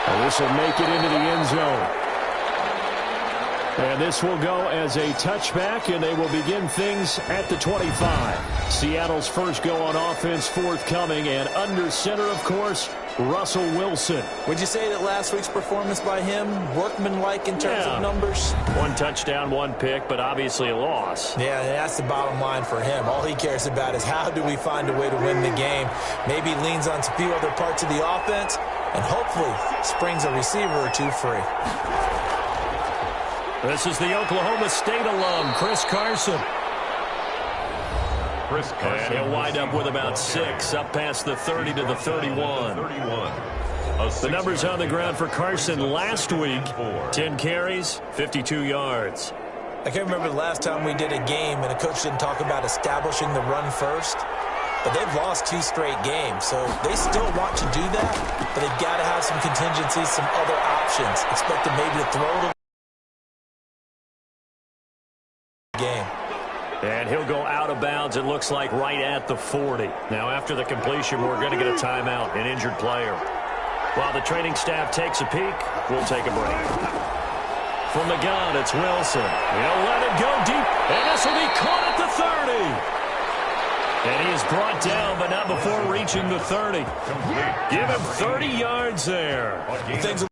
And this will make it into the end zone. And this will go as a touchback, and they will begin things at the 25. Seattle's first go on offense forthcoming, and under center, of course, Russell Wilson. Would you say that last week's performance by him, workmanlike in terms of numbers? One touchdown, one pick, but obviously a loss. Yeah, that's the bottom line for him. All he cares about is how do we find a way to win the game. Maybe leans on a few other parts of the offense, and hopefully springs a receiver or two free. This is the Oklahoma State alum, Chris Carson. And he'll wind up with about 6, up past the 30 to the 31. The numbers on the ground for Carson last week, 10 carries, 52 yards. I can't remember the last time we did a game and a coach didn't talk about establishing the run first. But they've lost 2 straight games, so they still want to do that, but they've got to have some contingencies, some other options. Expect them maybe to throw it game. And he'll go out of bounds, it looks like, right at the 40. Now, after the completion, we're going to get a timeout, an injured player. While the training staff takes a peek, we'll take a break. From the gun, it's Wilson. He'll let it go deep, and this will be caught at the 30. And he is brought down, but not before reaching the 30. Give him 30 yards there. Things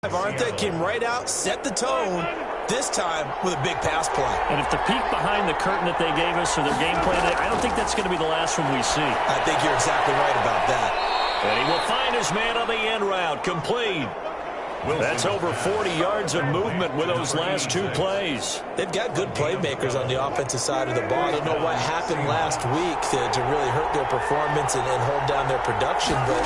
aren't they? Came right out, set the tone, this time with a big pass play. And if the peek behind the curtain that they gave us for their game plan, I don't think that's going to be the last one we see. I think you're exactly right about that. And he will find his man on the end route, complete. That's over 40 yards of movement with those last 2 plays. They've got good playmakers on the offensive side of the ball. I don't know what happened last week to really hurt their performance and hold down their production, but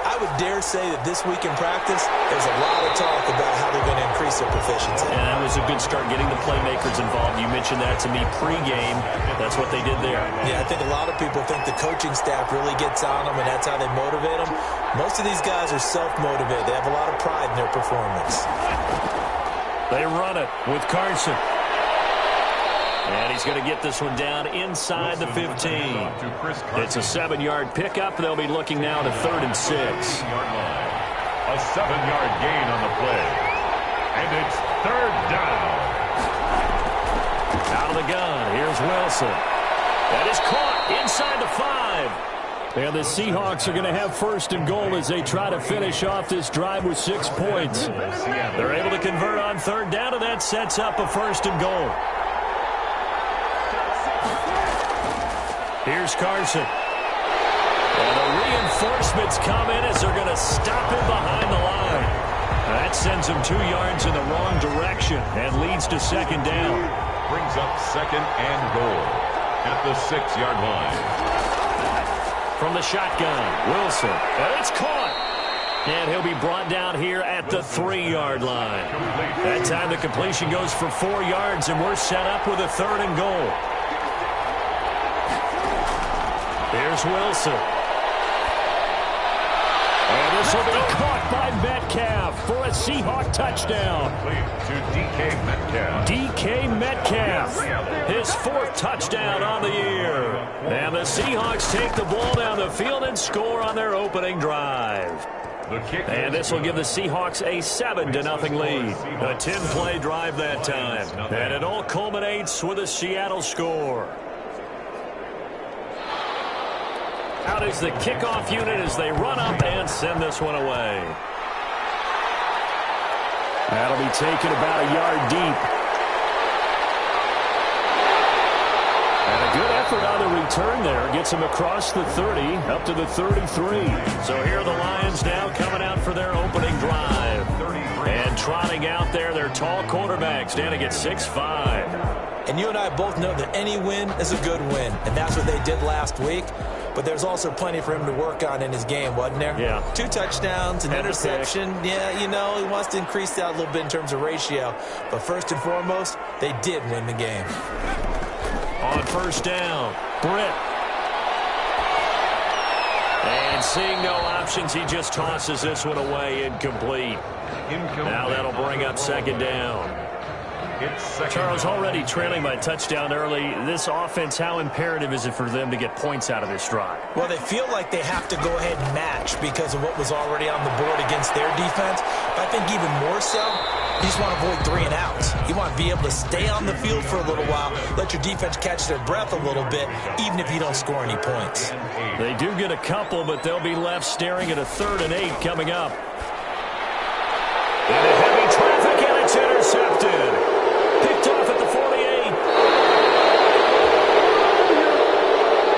I would dare say that this week in practice, there's a lot of talk about how they're going to increase their proficiency. And that was a good start, getting the playmakers involved. You mentioned that to me pregame. That's what they did there. Yeah, I think a lot of people think the coaching staff really gets on them, and that's how they motivate them. Most of these guys are self-motivated. They have a lot of pride in their performance. They run it with Carson. And he's going to get this one down inside the 15. It's a 7-yard pickup. They'll be looking now to 3rd and 6. A 7-yard gain on the play. And it's 3rd down. Out of the gun. Here's Wilson. That is caught inside the 5. And the Seahawks are going to have 1st and goal as they try to finish off this drive with 6 points. They're able to convert on 3rd down, and that sets up a 1st and goal. Here's Carson. And the reinforcements come in as they're going to stop him behind the line. That sends him 2 yards in the wrong direction and leads to 2nd down. Brings up 2nd and goal at the 6-yard line. From the shotgun, Wilson. And it's caught. And he'll be brought down here at the 3-yard line. That time the completion goes for 4 yards, and we're set up with a 3rd and goal. Here's Wilson. And this will be caught by Metcalf for a Seahawk touchdown. To DK Metcalf. DK Metcalf, his 4th touchdown on the year. And the Seahawks take the ball down the field and score on their opening drive. And this will give the Seahawks a 7-0 lead. A 10-play drive that time. And it all culminates with a Seattle score. Out is the kickoff unit as they run up and send this one away. That'll be taken about a yard deep. And a good effort on the return there. Gets him across the 30, up to the 33. So here are the Lions now coming out for their opening drive. And trotting out there, their tall quarterback standing at 6'5". And you and I both know that any win is a good win. And that's what they did last week. But there's also plenty for him to work on in his game, wasn't there? Yeah. 2 touchdowns, an interception. Yeah, you know, he wants to increase that a little bit in terms of ratio. But first and foremost, they did win the game. On 1st down, Britt. And seeing no options, he just tosses this one away incomplete. Now that'll bring up 2nd down. It's second. Charles, already trailing by a touchdown early. This offense, how imperative is it for them to get points out of this drive? Well, they feel like they have to go ahead and match because of what was already on the board against their defense. But I think even more so, you just want to avoid 3 and outs. You want to be able to stay on the field for a little while, let your defense catch their breath a little bit, even if you don't score any points. They do get a couple, but they'll be left staring at a 3rd and 8 coming up. Into heavy traffic, and it's intercepted. Picked off at the 48.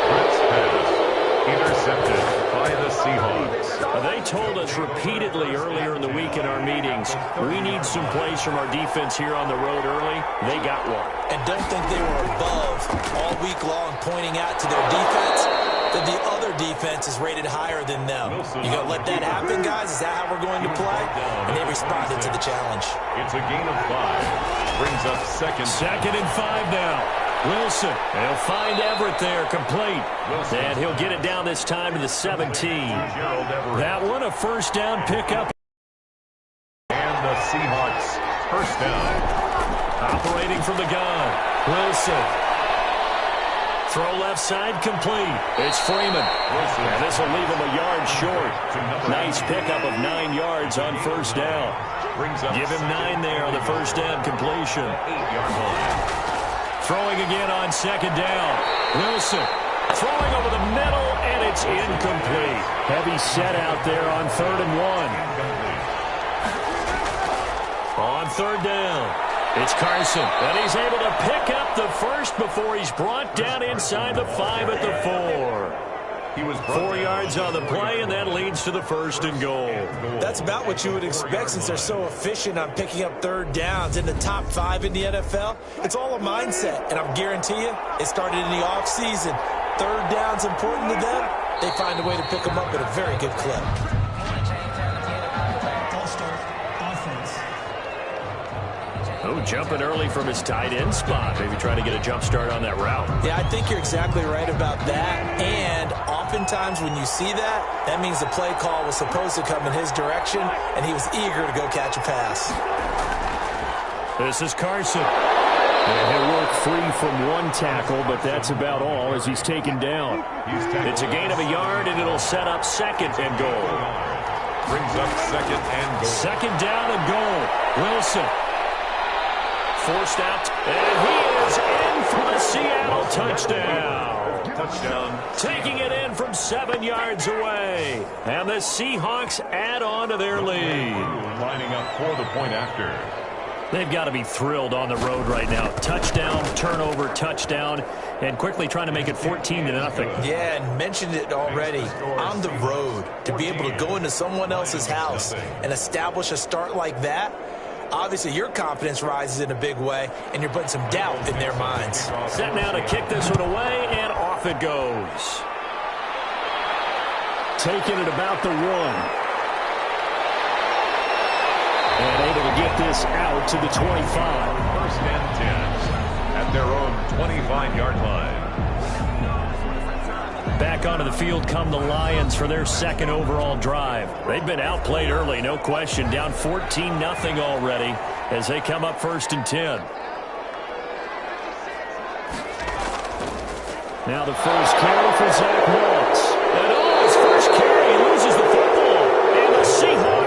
Brett's pass intercepted by the Seahawks. They told us repeatedly earlier in the week in our meetings, we need some plays from our defense here on the road early. They got one. And don't think they were above all week long pointing out to their defense that the other defense is rated higher than them. You going to let that happen, guys? Is that how we're going to play? And they responded to the challenge. It's a gain of 5. Brings up second. 2nd and 5 now. Wilson, they'll find Everett there, complete. And he'll get it down this time to the 17. That one, a first down pickup. And the Seahawks first down. Operating from the gun. Wilson. Throw left side, complete. It's Freeman. And this will leave him a yard short. Nice pickup of 9 yards on first down. Give him 9 there on the first down completion. 8-yard line. Throwing again on 2nd down. Wilson throwing over the middle, and it's incomplete. Heavy set out there on 3rd and 1. On 3rd down. It's Carson, and he's able to pick up the first before he's brought down inside the 5 at the 4. He was 4 yards on the play, and that leads to the 1st and goal. That's about what you would expect since they're so efficient on picking up 3rd downs in the top 5 in the NFL. It's all a mindset, and I guarantee you it started in the offseason. 3rd down's important to them. They find a way to pick them up at a very good clip. Oh, jumping early from his tight end spot. Maybe trying to get a jump start on that route. Yeah, I think you're exactly right about that. And oftentimes when you see that, that means the play call was supposed to come in his direction, and he was eager to go catch a pass. This is Carson. And he'll work free from 1 tackle, but that's about all as he's taken down. It's a gain of a yard, and it'll set up 2nd and goal. Brings up 2nd and goal. 2nd down and goal. Wilson. Forced out, and he is in for the Seattle touchdown. Touchdown. Taking it in from 7 yards away. And the Seahawks add on to their lead. Lining up for the point after. They've got to be thrilled on the road right now. Touchdown, turnover, touchdown, and quickly trying to make it 14-0. Yeah, and mentioned it already. On the road, to be able to go into someone else's house and establish a start like that, obviously your confidence rises in a big way, and you're putting some doubt in their minds. Set now to kick this one away, and off it goes. Taking it about the 1. And able to get this out to the 25. 1st and 10 at their own 25-yard line. Back onto the field come the Lions for their 2nd overall drive. They've been outplayed early, no question. Down 14-0 already as they come up 1st and 10. Now the first carry for Zach Moss. And his first carry, he loses the football. And the Seahawks